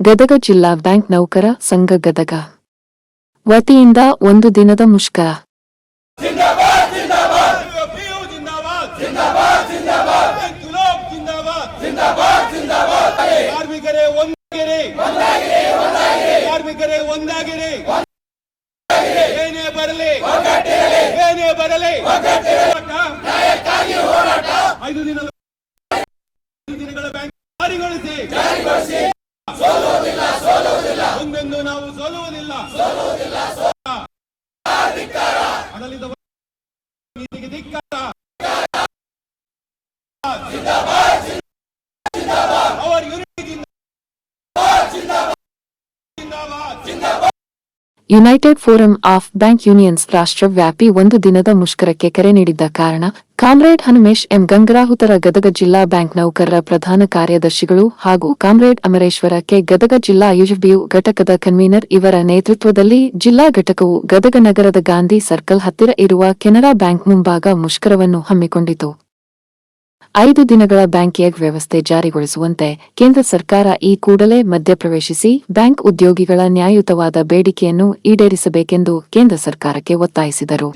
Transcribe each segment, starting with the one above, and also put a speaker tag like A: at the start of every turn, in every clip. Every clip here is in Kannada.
A: ಗದಗ ಜಿಲ್ಲಾ ಬ್ಯಾಂಕ್ ನೌಕರ ಸಂಘ ಗದಗ ವತಿಯಿಂದ ಒಂದು ದಿನದ ಮುಷ್ಕರ.
B: ಮುಂದೆಂದು ನಾವು ಸೋಲುವುದಿಲ್ಲ.
A: United Forum of Bank Unions ರಾಷ್ಟ್ರವ್ಯಾಪಿ ಒಂದು ದಿನದ ಮುಷ್ಕರಕ್ಕೆ ಕರೆ ನೀಡಿದ್ದ ಕಾರಣ ಕಾಮ್ರೇಡ್ ಹನುಮೇಶ್ ಎಂ ಗಂಗರಾಹುತರ ಗದಗ ಜಿಲ್ಲಾ ಬ್ಯಾಂಕ್ ನೌಕರರ ಪ್ರಧಾನ ಕಾರ್ಯದರ್ಶಿಗಳು ಹಾಗೂ ಕಾಮ್ರೇಡ್ ಅಮರೇಶ್ವರ ಕೆ ಗದಗ ಜಿಲ್ಲಾ ಯುಎಫ್ಬಿಯು ಘಟಕದ ಕನ್ವೀನರ್ ಇವರ ನೇತೃತ್ವದಲ್ಲಿ ಜಿಲ್ಲಾ ಘಟಕವು ಗದಗ ನಗರದ ಗಾಂಧಿ ಸರ್ಕಲ್ ಹತ್ತಿರ ಇರುವ ಕೆನರಾ ಬ್ಯಾಂಕ್ ಮುಂಭಾಗ ಮುಷ್ಕರವನ್ನು ಹಮ್ಮಿಕೊಂಡಿತು. 5 ದಿನಗಳ ಬ್ಯಾಂಕಿಂಗ್ ವ್ಯವಸ್ಥೆ ಜಾರಿಗೊಳಿಸುವಂತೆ ಕೇಂದ್ರ ಸರ್ಕಾರ ಈ ಕೂಡಲೇ ಮಧ್ಯಪ್ರವೇಶಿಸಿ ಬ್ಯಾಂಕ್ ಉದ್ಯೋಗಿಗಳ ನ್ಯಾಯಯುತವಾದ ಬೇಡಿಕೆಯನ್ನು ಈಡೇರಿಸಬೇಕೆಂದು ಕೇಂದ್ರ ಸರ್ಕಾರಕ್ಕೆ ಒತ್ತಾಯಿಸಿದರು.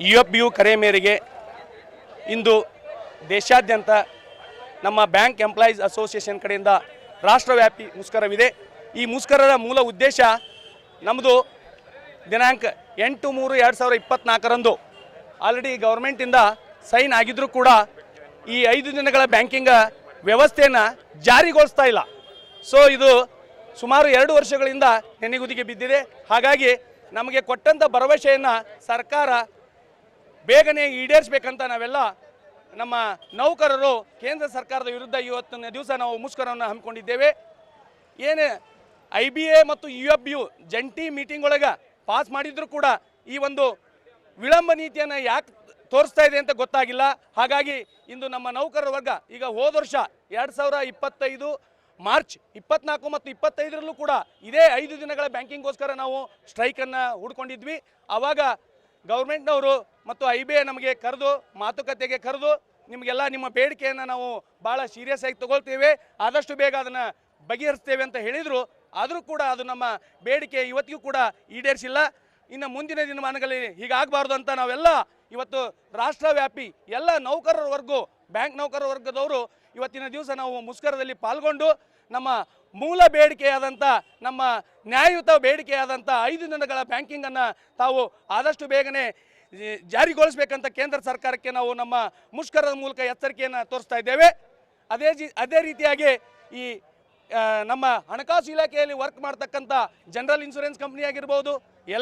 C: ಯುಎಫ್ಬಿಯು ಕರೆ ಮೇರೆಗೆ ಇಂದು ದೇಶಾದ್ಯಂತ ನಮ್ಮ ಬ್ಯಾಂಕ್ ಎಂಪ್ಲಾಯೀಸ್ ಅಸೋಸಿಯೇಷನ್ ಕಡೆಯಿಂದ ರಾಷ್ಟ್ರವ್ಯಾಪಿ ಮುಷ್ಕರವಿದೆ. ಈ ಮುಷ್ಕರದ ಮೂಲ ಉದ್ದೇಶ ನಮ್ಮದು ದಿನಾಂಕ 8/3/2024 ಆಲ್ರೆಡಿ ಗೌರ್ಮೆಂಟಿಂದ ಸೈನ್ ಆಗಿದ್ರೂ ಕೂಡ ಈ 5 ದಿನಗಳ ಬ್ಯಾಂಕಿಂಗ್ ವ್ಯವಸ್ಥೆಯನ್ನು ಜಾರಿಗೊಳಿಸ್ತಾ ಇಲ್ಲ. ಸೊ ಇದು ಸುಮಾರು 2 ವರ್ಷಗಳಿಂದ ನೆನೆಗುದಿಗೆ ಬಿದ್ದಿದೆ. ಹಾಗಾಗಿ ನಮಗೆ ಕೊಟ್ಟಂಥ ಭರವಸೆಯನ್ನು ಸರ್ಕಾರ ಬೇಗನೆ ಈಡೇರಿಸಬೇಕಂತ ನಾವೆಲ್ಲ ನಮ್ಮ ನೌಕರರು ಕೇಂದ್ರ ಸರ್ಕಾರದ ವಿರುದ್ಧ ಇವತ್ತಿನ ದಿವಸ ನಾವು ಮುಷ್ಕರವನ್ನು ಹಮ್ಮಿಕೊಂಡಿದ್ದೇವೆ. ಏನು IBA ಮತ್ತು UFBU ಜಂಟಿ ಮೀಟಿಂಗ್ ಒಳಗೆ ಪಾಸ್ ಮಾಡಿದರೂ ಕೂಡ ಈ ಒಂದು ವಿಳಂಬ ನೀತಿಯನ್ನು ಯಾಕೆ ತೋರಿಸ್ತಾ ಇದೆ ಅಂತ ಗೊತ್ತಾಗಿಲ್ಲ. ಹಾಗಾಗಿ ಇಂದು ನಮ್ಮ ನೌಕರರ ವರ್ಗ ಈಗ ಹೋದ ವರ್ಷ 2025 ಮಾರ್ಚ್ 24 ಮತ್ತು 25ರಲ್ಲೂ ಕೂಡ ಇದೇ 5 ದಿನಗಳ ಬ್ಯಾಂಕಿಂಗ್ಗೋಸ್ಕರ ನಾವು ಸ್ಟ್ರೈಕನ್ನು ಹೂಡ್ಕೊಂಡಿದ್ವಿ. ಆವಾಗ ಗೌರ್ಮೆಂಟ್ನವರು ಮತ್ತು IBA ನಮಗೆ ಕರೆದು ಮಾತುಕತೆಗೆ ಕರೆದು ನಿಮಗೆಲ್ಲ ನಿಮ್ಮ ಬೇಡಿಕೆಯನ್ನು ನಾವು ಭಾಳ ಸೀರಿಯಸ್ ಆಗಿ ತಗೊಳ್ತೇವೆ, ಆದಷ್ಟು ಬೇಗ ಅದನ್ನು ಬಗೆಹರಿಸ್ತೇವೆ ಅಂತ ಹೇಳಿದರು. ಆದರೂ ಕೂಡ ಅದು ನಮ್ಮ ಬೇಡಿಕೆ ಇವತ್ತಿಗೂ ಕೂಡ ಈಡೇರಿಸಿಲ್ಲ. ಇನ್ನು ಮುಂದಿನ ದಿನಮಾನಗಳಲ್ಲಿ ಹೀಗಾಗಬಾರ್ದು ಅಂತ ನಾವೆಲ್ಲ ಇವತ್ತು ರಾಷ್ಟ್ರವ್ಯಾಪಿ ಎಲ್ಲ ನೌಕರರ ವರ್ಗ ಬ್ಯಾಂಕ್ ನೌಕರರ ವರ್ಗದವರು ಇವತ್ತಿನ ದಿವಸ ನಾವು ಮುಷ್ಕರದಲ್ಲಿ ಪಾಲ್ಗೊಂಡು ನಮ್ಮ ಮೂಲ ಬೇಡಿಕೆಯಾದಂಥ ನಮ್ಮ ನ್ಯಾಯಯುತ ಬೇಡಿಕೆಯಾದಂಥ 5 ದಿನಗಳ ಬ್ಯಾಂಕಿಂಗನ್ನು ತಾವು ಆದಷ್ಟು ಬೇಗನೆ ಜಾರಿಗೊಳಿಸಬೇಕಂತ ಕೇಂದ್ರ ಸರ್ಕಾರಕ್ಕೆ ನಾವು ನಮ್ಮ ಮುಷ್ಕರದ ಮೂಲಕ ಎಚ್ಚರಿಕೆಯನ್ನು ತೋರಿಸ್ತಾ ಇದ್ದೇವೆ. ಅದೇ ರೀತಿಯಾಗಿ ಈ ನಮ್ಮ ಹಣಕಾಸು ಇಲಾಖೆಯಲ್ಲಿ ವರ್ಕ್ ಮಾಡ್ತಕ್ಕಂಥ ಜನರಲ್ ಇನ್ಶೂರೆನ್ಸ್ ಕಂಪ್ನಿ ಆಗಿರ್ಬೋದು,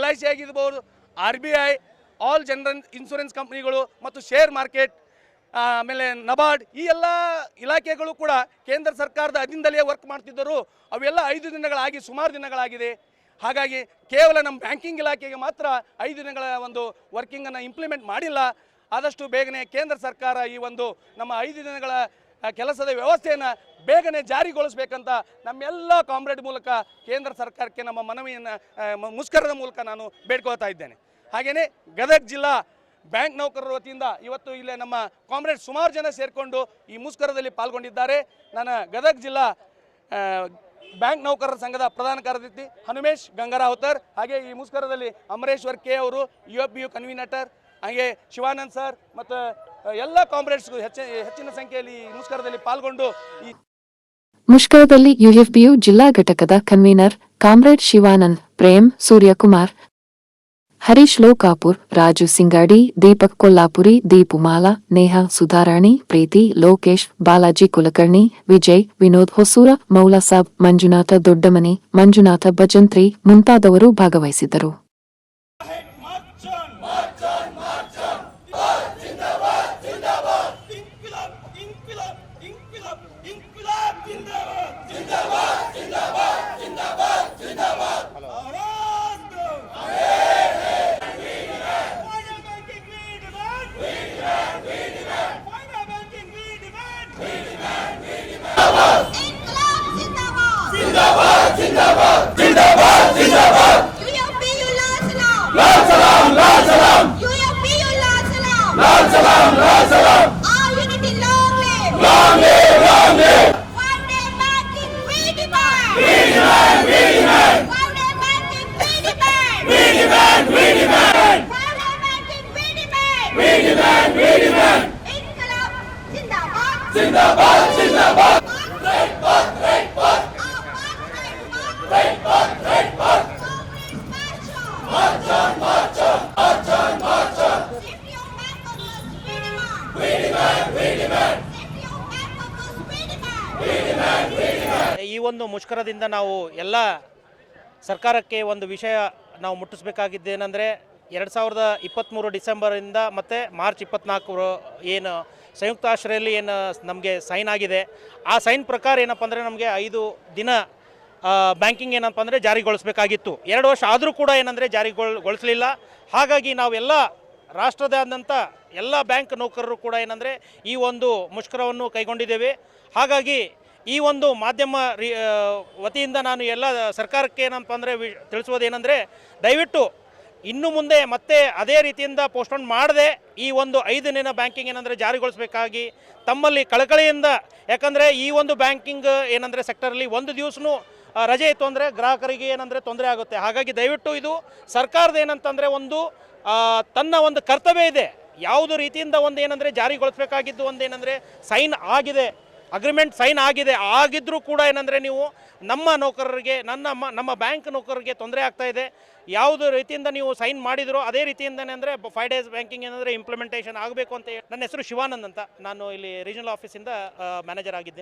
C: LIC ಆಗಿರ್ಬೋದು, RBI, ಆಲ್ ಜನರಲ್ ಇನ್ಶೂರೆನ್ಸ್ ಕಂಪ್ನಿಗಳು ಮತ್ತು ಶೇರ್ ಮಾರ್ಕೆಟ್, ಆಮೇಲೆ ನಬಾರ್ಡ್, ಈ ಎಲ್ಲ ಇಲಾಖೆಗಳು ಕೂಡ ಕೇಂದ್ರ ಸರ್ಕಾರದ ಅಧೀನದಲ್ಲೇ ವರ್ಕ್ ಮಾಡ್ತಿದ್ದರು. ಅವೆಲ್ಲ 5 ದಿನಗಳಾಗಿ ಸುಮಾರು ದಿನಗಳಾಗಿದೆ. ಹಾಗಾಗಿ ಕೇವಲ ನಮ್ಮ ಬ್ಯಾಂಕಿಂಗ್ ಇಲಾಖೆಗೆ ಮಾತ್ರ 5 ದಿನಗಳ ಒಂದು ವರ್ಕಿಂಗನ್ನು ಇಂಪ್ಲಿಮೆಂಟ್ ಮಾಡಿಲ್ಲ. ಆದಷ್ಟು ಬೇಗನೆ ಕೇಂದ್ರ ಸರ್ಕಾರ ಈ ಒಂದು ನಮ್ಮ 5 ದಿನಗಳ ಕೆಲಸದ ವ್ಯವಸ್ಥೆಯನ್ನು ಬೇಗನೆ ಜಾರಿಗೊಳಿಸಬೇಕಂತ ನಮ್ಮೆಲ್ಲ ಕಾಮ್ರೇಡ್ ಮೂಲಕ ಕೇಂದ್ರ ಸರ್ಕಾರಕ್ಕೆ ನಮ್ಮ ಮನವಿಯನ್ನು ಮುಷ್ಕರದ ಮೂಲಕ ನಾನು ಬೇಡ್ಕೊಳ್ತಾ ಇದ್ದೇನೆ. ಹಾಗೆಯೇ ಗದಗ ಜಿಲ್ಲಾ ಬ್ಯಾಂಕ್ ನೌಕರರ ವತಿಯಿಂದ ಇವತ್ತು ಇಲ್ಲೇ ನಮ್ಮ ಕಾಮ್ರೇಡ್ ಸುಮಾರು ಜನ ಸೇರಿಕೊಂಡು ಈ ಮುಷ್ಕರದಲ್ಲಿ ಪಾಲ್ಗೊಂಡಿದ್ದಾರೆ. ನಾನು ಗದಗ ಜಿಲ್ಲಾ ಬ್ಯಾಂಕ್ ನೌಕರರ ಸಂಘದ ಪ್ರಧಾನ ಕಾರ್ಯದರ್ಶಿ ಹನುಮೇಶ್ ಗಂಗರಾಹುತರ್, ಹಾಗೆ ಈ ಮುಷ್ಕರದಲ್ಲಿ ಅಮರೇಶ್ವರ್ ಕೆ ಅವರು UFBU ಕನ್ವೀನರ್, ಹಾಗೆ ಶಿವಾನಂದ್ ಸರ್ ಮತ್ತು ಎಲ್ಲ ಕಾಮ್ರೇಡ್ಸ್ ಹೆಚ್ಚಿನ ಸಂಖ್ಯೆಯಲ್ಲಿ ಈ ಮುಷ್ಕರದಲ್ಲಿ ಪಾಲ್ಗೊಂಡು ಈ
A: ಮುಷ್ಕರದಲ್ಲಿ UFBU ಜಿಲ್ಲಾ ಘಟಕದ ಕನ್ವೀನರ್ ಕಾಮ್ರೇಡ್ ಶಿವಾನಂದ್, ಪ್ರೇಮ್ ಸೂರ್ಯಕುಮಾರ್, ಹರೀಶ್ ಲೋಕಾಪುರ್, ರಾಜು ಸಿಂಗಾಡಿ, ದೀಪಕ್ ಕೊಲ್ಲಾಪುರಿ, ದೀಪುಮಾಲಾ, ನೇಹಾ ಸುಧಾರಾಣಿ, ಪ್ರೀತಿ, ಲೋಕೇಶ್, ಬಾಲಾಜಿ ಕುಲಕರ್ಣಿ, ವಿಜಯ್, ವಿನೋದ್ ಹೊಸೂರ, ಮೌಲಾಸಾಬ್, ಮಂಜುನಾಥ ದೊಡ್ಡಮನಿ, ಮಂಜುನಾಥ ಭಜಂತ್ರಿ ಮುಂತಾದವರು ಭಾಗವಹಿಸಿದ್ದರು.
B: All unity long live! Long live! Long live! One day banking we demand! We demand! We demand! One day banking we demand! We demand! We demand! One day banking we demand! We demand! We demand! Inqilab Zindabad! Zindabad! Zindabad! Great Path! Great Path! Great Path! Great Path! March on! March on! March on! March on! If you back on us, we demand! We demand! We demand! If you back on us, we demand! We demand! We demand!
D: ಈ ಒಂದು ಮುಷ್ಕರದಿಂದ ನಾವು ಎಲ್ಲ ಸರ್ಕಾರಕ್ಕೆ ಒಂದು ವಿಷಯ ನಾವು ಮುಟ್ಟಿಸ್ಬೇಕಾಗಿದ್ದೇನೆಂದರೆ 2023 ಡಿಸೆಂಬರಿಂದ ಮತ್ತು ಮಾರ್ಚ್ 24 ಏನು ಸಂಯುಕ್ತಾಶ್ರಯಲ್ಲಿ ಏನು ನಮಗೆ ಸೈನ್ ಆಗಿದೆ ಆ ಸೈನ್ ಪ್ರಕಾರ ಏನಪ್ಪ ಅಂದರೆ ನಮಗೆ 5 ದಿನ ಬ್ಯಾಂಕಿಂಗ್ ಏನಪ್ಪ ಅಂದರೆ ಜಾರಿಗೊಳಿಸಬೇಕಾಗಿತ್ತು. 2 ವರ್ಷ ಆದರೂ ಕೂಡ ಏನಂದರೆ ಜಾರಿಗೊಳಿಸಲಿಲ್ಲ. ಹಾಗಾಗಿ ನಾವೆಲ್ಲ ರಾಷ್ಟ್ರದಾದ್ಯಂತ ಎಲ್ಲ ಬ್ಯಾಂಕ್ ನೌಕರರು ಕೂಡ ಏನಂದರೆ ಈ ಒಂದು ಮುಷ್ಕರವನ್ನು ಕೈಗೊಂಡಿದ್ದೇವೆ. ಹಾಗಾಗಿ ಈ ಒಂದು ಮಾಧ್ಯಮ ವತಿಯಿಂದ ನಾನು ಎಲ್ಲ ಸರ್ಕಾರಕ್ಕೆ ಏನಪ್ಪ ಅಂದರೆ ತಿಳಿಸುವುದೇನೆಂದರೆ ದಯವಿಟ್ಟು ಇನ್ನು ಮುಂದೆ ಮತ್ತೆ ಅದೇ ರೀತಿಯಿಂದ ಪೋಸ್ಟ್ಪೋನ್ ಮಾಡದೆ ಈ ಒಂದು 5 ದಿನ ಬ್ಯಾಂಕಿಂಗ್ ಏನಂದರೆ ಜಾರಿಗೊಳಿಸಬೇಕಾಗಿ ತಮ್ಮಲ್ಲಿ ಕಳಕಳಿಯಿಂದ, ಯಾಕಂದರೆ ಈ ಒಂದು ಬ್ಯಾಂಕಿಂಗ್ ಏನಂದರೆ ಸೆಕ್ಟರಲ್ಲಿ ಒಂದು ದಿವಸನೂ ರಜೆ ಇತ್ತು ಅಂದರೆ ಗ್ರಾಹಕರಿಗೆ ಏನಂದರೆ ತೊಂದರೆ ಆಗುತ್ತೆ. ಹಾಗಾಗಿ ದಯವಿಟ್ಟು ಇದು ಸರ್ಕಾರದ ಏನಂತಂದರೆ ಒಂದು ತನ್ನ ಒಂದು ಕರ್ತವ್ಯ ಇದೆ. ಯಾವುದು ರೀತಿಯಿಂದ ಒಂದು ಏನಂದರೆ ಜಾರಿಗೊಳಿಸಬೇಕಾಗಿದ್ದು ಒಂದು ಏನಂದರೆ ಸೈನ್ ಆಗಿದೆ, ಅಗ್ರಿಮೆಂಟ್ ಸೈನ್ ಆಗಿದೆ. ಆಗಿದ್ದರೂ ಕೂಡ ಏನಂದರೆ ನೀವು ನಮ್ಮ ನೌಕರರಿಗೆ ನಮ್ಮ ಬ್ಯಾಂಕ್ ನೌಕರರಿಗೆ ತೊಂದರೆ ಆಗ್ತಾ ಇದೆ. ಯಾವುದು ರೀತಿಯಿಂದ ನೀವು ಸೈನ್ ಮಾಡಿದಿರೋ ಅದೇ ರೀತಿಯಿಂದನೇ ಅಂದರೆ 5 ಡೇಸ್ ಬ್ಯಾಂಕಿಂಗ್ ಏನಂದರೆ ಇಂಪ್ಲಿಮೆಂಟೇಷನ್ ಆಗಬೇಕು ಅಂತ. ನನ್ನ ಹೆಸರು ಶಿವಾನಂದ್ ಅಂತ, ನಾನು ಇಲ್ಲಿ ರೀಜನಲ್ ಆಫೀಸಿಂದ ಮ್ಯಾನೇಜರ್ ಆಗಿದ್ದೀನಿ.